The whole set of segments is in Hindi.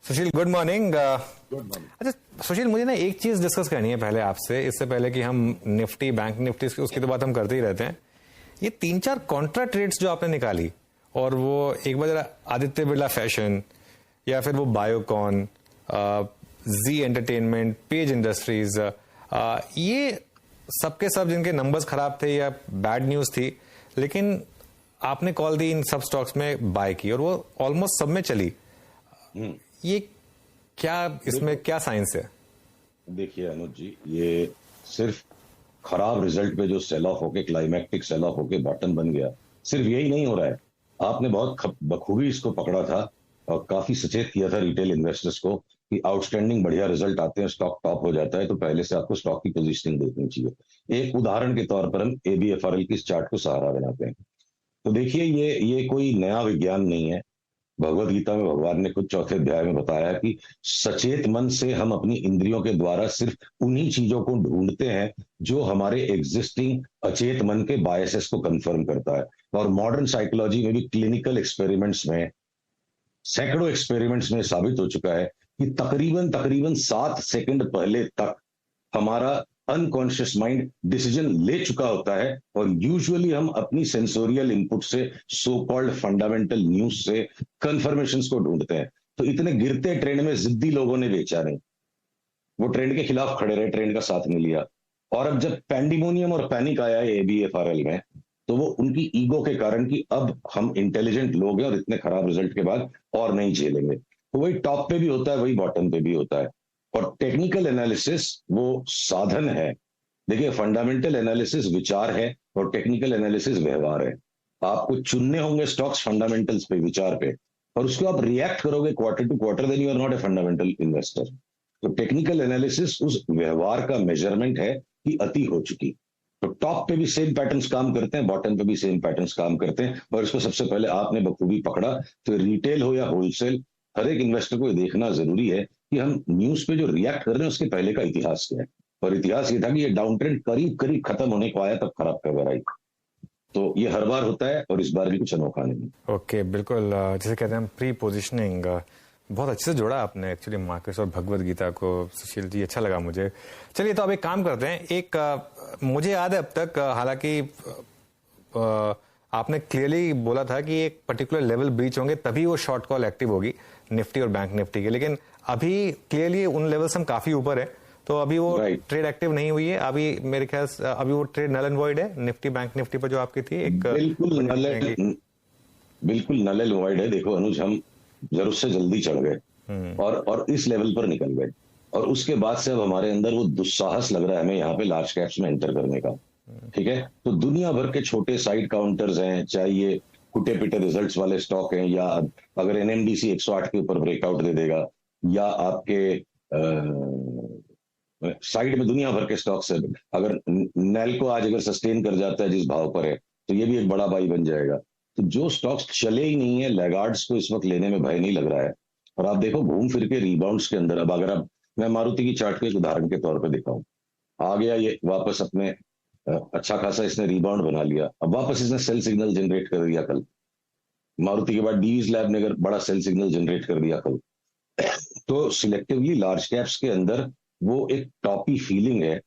सुशील, गुड मॉर्निंग। Good morning. अच्छा सुशील, मुझे ना एक चीज डिस्कस करनी है पहले आपसे, इससे पहले कि हम निफ्टी, बैंक निफ्टी उसकी तो बात हम करते ही रहते हैं। ये 3-4 कॉन्ट्रा ट्रेड्स जो आपने निकाली, और वो एक बार आदित्य बिरला फैशन, या फिर वो बायोकॉन, जी एंटरटेनमेंट, पेज इंडस्ट्रीज, ये सबके सब जिनके नंबर्स खराब थे या बैड न्यूज थी, लेकिन आपने कॉल दी इन सब स्टॉक्स में बाय की और वो ऑलमोस्ट सब में चली। ये क्या, इसमें क्या साइंस है? देखिए अनुज जी, ये सिर्फ खराब रिजल्ट पे जो सेल ऑफ होके, क्लाइमैक्टिक सेल ऑफ होके बॉटम बन गया, सिर्फ यही नहीं हो रहा है। आपने बहुत बखूबी इसको पकड़ा था और काफी सचेत किया था रिटेल इन्वेस्टर्स को कि आउटस्टैंडिंग बढ़िया रिजल्ट आते हैं, स्टॉक टॉप हो जाता है, तो पहले से आपको स्टॉक की पोजीशनिंग देखनी चाहिए। एक उदाहरण के तौर पर हम एबीएफआरएल की इस चार्ट को सहारा बनाते हैं। तो देखिए, ये कोई नया विज्ञान नहीं है। भगवत गीता में भगवान ने कुछ चौथे अध्याय में बताया कि सचेत मन से हम अपनी इंद्रियों के द्वारा सिर्फ उन्हीं चीजों को ढूंढते हैं जो हमारे एग्जिस्टिंग अचेत मन के बायसेस को कंफर्म करता है। और मॉडर्न साइकोलॉजी में भी क्लिनिकल एक्सपेरिमेंट्स में, सैकड़ों एक्सपेरिमेंट्स में साबित हो चुका है कि तकरीबन 7 सेकंड पहले तक हमारा अनकॉन्शियस माइंड डिसीजन ले चुका होता है, और यूजुअली हम अपनी सेंसोरियल इनपुट से, सो कॉल्ड फंडामेंटल न्यूज से कंफर्मेशंस को ढूंढते हैं। तो इतने गिरते ट्रेंड में जिद्दी लोगों ने बेचा नहीं, वो ट्रेंड के खिलाफ खड़े रहे, ट्रेंड का साथ नहीं लिया। और अब जब पैंडिमोनियम और पैनिक आया है एबीएफआरएल में, तो वो उनकी ईगो के कारण कि अब हम इंटेलिजेंट लोग हैं और इतने खराब रिजल्ट के बाद और नहीं झेलेंगे। तो वही टॉप पे भी होता है, वही बॉटम पे भी होता है। और टेक्निकल एनालिसिस वो साधन है। देखिए, फंडामेंटल एनालिसिस विचार है और टेक्निकल एनालिसिस व्यवहार है। आपको चुनने होंगे स्टॉक्स फंडामेंटल्स पे, विचार पे, और उसको आप रिएक्ट करोगे quarter to quarter, then you are not a fundamental investor. तो टेक्निकल एनालिसिस उस व्यवहार का मेजरमेंट है कि अति हो चुकी। तो टॉप पे भी सेम पैटर्न्स काम करते हैं, बॉटम पे भी सेम पैटर्न्स काम करते हैं, और इसको सबसे पहले आपने बखूबी पकड़ा। तो रिटेल हो या होलसेल, हर एक इन्वेस्टर को देखना जरूरी है कि हम न्यूज पे जो रिएक्ट कर रहे हैं उसके पहले का इतिहास क्या है। और इतिहास ये था कि ये डाउन ट्रेंड करीब करीब खत्म होने को आया, तब खराब खबर आई। तो ये हर बार होता है और इस बार भी कुछ अनोखा नहीं। ओके, बिल्कुल। जैसे कहते हैं प्री पोजिशनिंग, बहुत अच्छे से जोड़ा आपने एक्चुअली मार्केट्स और भगवत गीता को, सुशील जी, अच्छा लगा मुझे। चलिए, तो अब एक काम करते हैं। एक मुझे याद है अब तक, हालांकि आपने क्लियरली बोला था कि एक पर्टिकुलर लेवल ब्रीच होंगे तभी वो शॉर्ट कॉल एक्टिव होगी निफ्टी और बैंक निफ्टी के, लेकिन अभी क्लियरली उन लेवल्स हम काफी ऊपर है, तो अभी वो ट्रेड एक्टिव नहीं हुई है। अभी मेरे ख्याल से अभी वो ट्रेड नल एंड वॉइड है निफ्टी बैंक निफ्टी पर जो आपकी थी। एक बिल्कुल नल एंड वॉइड है। देखो अनुज, हम जरूर से जल्दी चढ़ गए और इस लेवल पर निकल गए, और उसके बाद से अब हमारे अंदर वो दुस्साहस लग रहा है हमें यहाँ पे लार्ज कैप्स में एंटर करने का। ठीक है, तो दुनिया भर के छोटे साइड काउंटर्स हैं, चाहे ये कुटे पिटे रिजल्ट्स वाले स्टॉक हैं, या अगर एनएमडीसी 108 के ऊपर ब्रेकआउट दे देगा, या आपके साइड में दुनिया भर के स्टॉक्स है। अगर नेल्को आज अगर सस्टेन कर जाता है जिस भाव पर है, तो ये भी एक बड़ा बाई बन जाएगा। तो जो स्टॉक्स चले ही नहीं है, लैगार्ड्स को इस वक्त लेने में भय नहीं लग रहा है। और आप देखो घूम फिर के रिबाउंड्स के अंदर, अब अगर आप, मैं मारुति की चार्ट के एक उदाहरण के तौर पर दिखाऊं, आ गया ये वापस अपने अच्छा खासा इसने रिबाउंड बना लिया, अब वापस इसने सेल सिग्नल जनरेट कर दिया कल। मारुति के बाद डीवीज लैब ने अगर बड़ा सेल सिग्नल जनरेट कर दिया कल। तो सिलेक्टिवली लार्ज कैप्स के अंदर वो एक टॉपी फीलिंग है।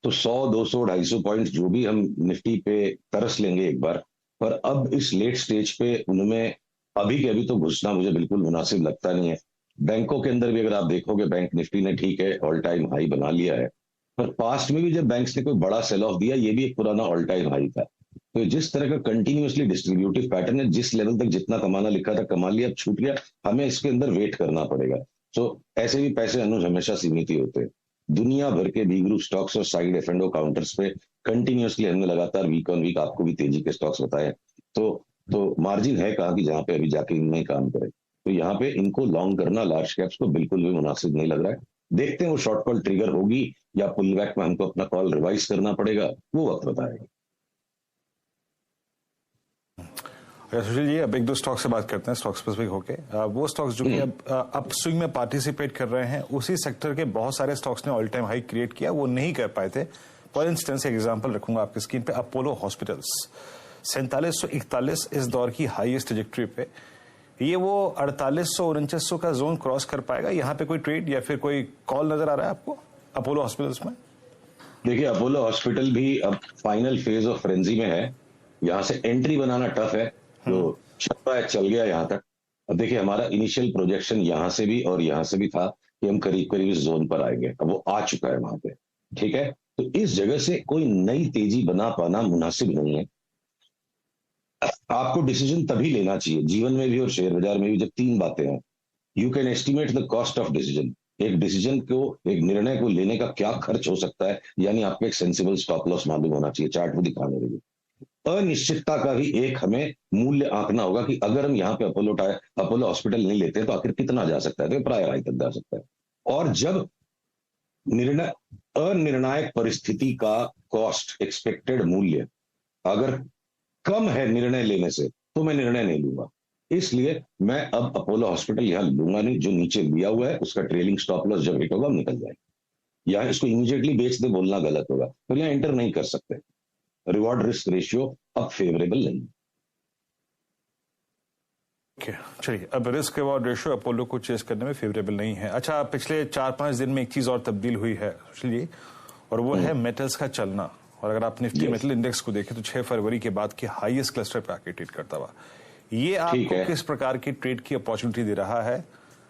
तो 100, 200, 250 पॉइंट जो भी हम निफ्टी पे तरस लेंगे एक बार, पर अब इस लेट स्टेज पे उनमें अभी के अभी तो घुसना मुझे बिल्कुल मुनासिब लगता नहीं है। बैंकों के अंदर भी अगर आप देखोगे, बैंक निफ्टी ने ठीक है ऑल टाइम हाई बना लिया है, पर पास्ट में भी जब बैंक्स ने कोई बड़ा सेल ऑफ दिया, ये भी एक पुराना ऑल टाइम हाई था। तो जिस तरह का कंटिन्यूअसली डिस्ट्रीब्यूटिव पैटर्न है, जिस लेवल तक जितना कमाना लिखा था कमा लिया, अब छूट गया, हमें इसके अंदर वेट करना पड़ेगा। तो ऐसे भी पैसे अनुज हमेशा सीमित ही होते हैं। दुनिया भर के बी ग्रुप स्टॉक्स और साइड एफ&ओ काउंटर्स पे कंटिन्यूअसली हमने लगातार वीक ऑन वीक आपको भी तेजी के स्टॉक्स बताए। तो मार्जिन है कहाँ की जहां पे अभी जाके इनमें काम करें। तो यहाँ पे इनको लॉन्ग करना लार्ज कैप्स को बिल्कुल भी मुनासिब नहीं लग रहा है। देखते हैं वो शॉर्ट कॉल ट्रिगर होगी या पुल बैक में हमको अपना कॉल रिवाइज करना पड़ेगा, वो वक्त बताएगा। सुशील जी, अब एक दो स्टॉक से बात करते हैं, स्टॉक स्पेसिफिक होके। वो स्टॉक्स जो कि अब स्विंग में पार्टिसिपेट कर रहे हैं, उसी सेक्टर के बहुत सारे स्टॉक्स ने ऑल टाइम हाई क्रिएट किया, वो नहीं कर पाए थे। फॉर इंस्टेंस एक एग्जांपल रखूंगा आपकी स्क्रीन पे, अपोलो हॉस्पिटल्स 4741 इस दौर की हाईएस्ट ट्रैजेक्टरी पे ये वो 4800-4900 का जोन क्रॉस कर पाएगा? यहाँ पे कोई ट्रेड या फिर कोई कॉल नजर आ रहा है आपको अपोलो हॉस्पिटल्स में? देखिए, अपोलो हॉस्पिटल भी अब फाइनल फेज ऑफ फ्रेंजी में है। यहाँ से एंट्री बनाना टफ है, जो चल रहा है चल गया यहाँ तक। अब देखिए, हमारा इनिशियल प्रोजेक्शन यहाँ से भी और यहाँ से भी था कि हम करीब करीब इस जोन पर आएंगे। अब वो आ चुका है वहां पे, ठीक है। तो इस जगह से कोई नई तेजी बना पाना मुनासिब नहीं है। आपको डिसीजन तभी लेना चाहिए, जीवन में भी और शेयर बाजार में भी, जब तीन बातें हैं। You can estimate the cost of decision. एक डिसीजन को, एक निर्णय को लेने का क्या खर्च हो सकता है, यानी आपको एक सेंसिबल स्टॉप लॉस मालूम होना चाहिए, चार्ट में दिखाने के लिए। अनिश्चितता का भी एक हमें मूल्य आंकना होगा कि अगर हम यहाँ पे अपोलो हॉस्पिटल नहीं लेते तो आखिर कितना जा सकता है, तो प्राय हाई तक जा सकता है। और जब निर्णय अनिर्णायक परिस्थिति का कॉस्ट, एक्सपेक्टेड मूल्य अगर कम है निर्णय लेने से, तो मैं निर्णय नहीं लूंगा। इसलिए मैं अब अपोलो हॉस्पिटल यहां लूंगा नहीं। जो नीचे लिया हुआ है उसका ट्रेलिंग स्टॉप लॉस जब हिट होगा, हम निकल जाएंगे। यहाँ इसको इमीडिएटली बेच दे बोलना गलत होगा, तो यहाँ एंटर नहीं कर सकते। रिवॉर्ड रिस्क रेशियो अब फेवरेबल नहीं। चलिए, अब रिस्क रिवॉर्ड रेशियो अपोलो को चेस करने में फेवरेबल नहीं है। अच्छा, पिछले 4-5 दिन में एक चीज और तब्दील हुई है सुशील जी, और वो है मेटल्स का चलना। और अगर आप निफ्टी मेटल इंडेक्स को देखें तो 6 फरवरी के बाद के हाईएस्ट क्लस्टर पे आके ट्रेड करता हुआ, ये आपको किस प्रकार की ट्रेड की अपॉर्चुनिटी दे रहा है?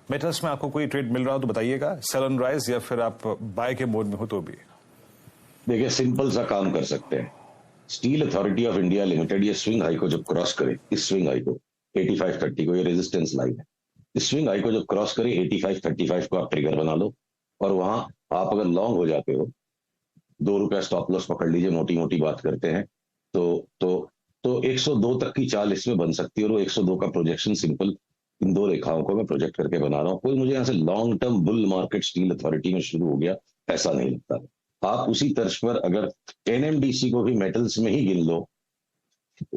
मेटल्स में आपको कोई ट्रेड मिल रहा हो तो बताइएगा, सेल ऑन राइज या फिर आप बाय के मोड में हो तो भी। देखिए, सिंपल सा काम कर सकते हैं। Steel authority of India limited ये स्विंग हाई को जब क्रॉस करे, इस स्विंग हाई को 8530 को, ये रेजिस्टेंस लाइन है, इस स्विंग हाई को जब क्रॉस करे 8535 को आप ट्रिगर बना लो। और वहां आप अगर लॉन्ग हो जाते हो, ₹2 स्टॉप लॉस पकड़ लीजिए, मोटी मोटी बात करते हैं, तो 102 तक की चाल इसमें बन सकती है। और वो 102 का प्रोजेक्शन सिंपल इन दो रेखाओं को मैं प्रोजेक्ट करके बना रहा हूं। कोई मुझे यहाँ से long term bull market steel authority में शुरू हो गया ऐसा नहीं लगता। आप उसी तर्ज पर अगर एनएमडीसी को भी मेटल्स में ही गिन लो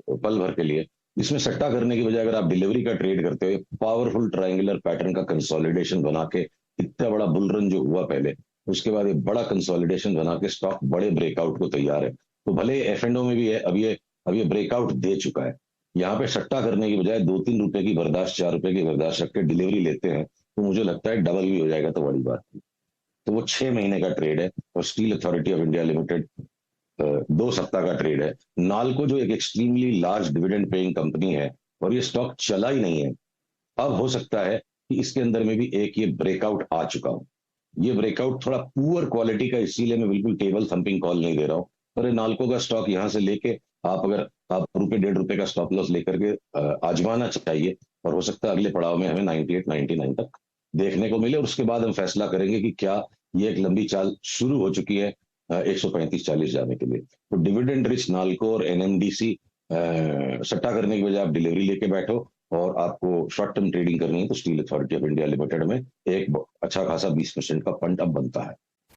पल भर के लिए, इसमें सट्टा करने की बजाय अगर आप डिलीवरी का ट्रेड करते हो, पावरफुल ट्रायंगुलर पैटर्न का कंसोलिडेशन बना के, इतना बड़ा बुल रन जो हुआ पहले, उसके बाद एक बड़ा कंसोलिडेशन बना के स्टॉक बड़े ब्रेकआउट को तैयार है। तो भले एफ&ओ में भी है, अब ये ब्रेकआउट दे चुका है। यहाँ पे सट्टा करने की बजाय 2-3 रुपए की बर्दाश्त, 4 रुपए की बर्दाश्त रख के डिलीवरी लेते हैं, तो मुझे लगता है डबल भी हो जाएगा तो बड़ी बात नहीं। तो वो 6 महीने का ट्रेड है, और steel authority of India limited 2 सप्ताह का ट्रेड है। नालको जो एक extremely large dividend paying company है, और ये स्टॉक चला ही नहीं है। अब हो सकता है कि इसके अंदर में भी एक ये ब्रेकआउट आ चुका हो। ये ब्रेकआउट थोड़ा पुअर क्वालिटी का, इसीलिए मैं बिल्कुल टेबल थंपिंग कॉल नहीं दे रहा हूँ। पर नालको का स्टॉक यहाँ से लेके आप ₹1.5 का स्टॉप लॉस लेकर के आजमाना चाहिए, और हो सकता है अगले पड़ाव में हमें 98-99 तक देखने को मिले, और उसके बाद हम फैसला करेंगे कि क्या ये एक लंबी चाल शुरू हो चुकी है 135-40 जाने के लिए। तो डिविडेंड रिच नालको और एनएमडीसी सट्टा करने की बजाय आप डिलीवरी लेके बैठो, और आपको शॉर्ट टर्म ट्रेडिंग करनी है तो steel authority of India limited में एक अच्छा खासा 20% का फंड अब बनता है।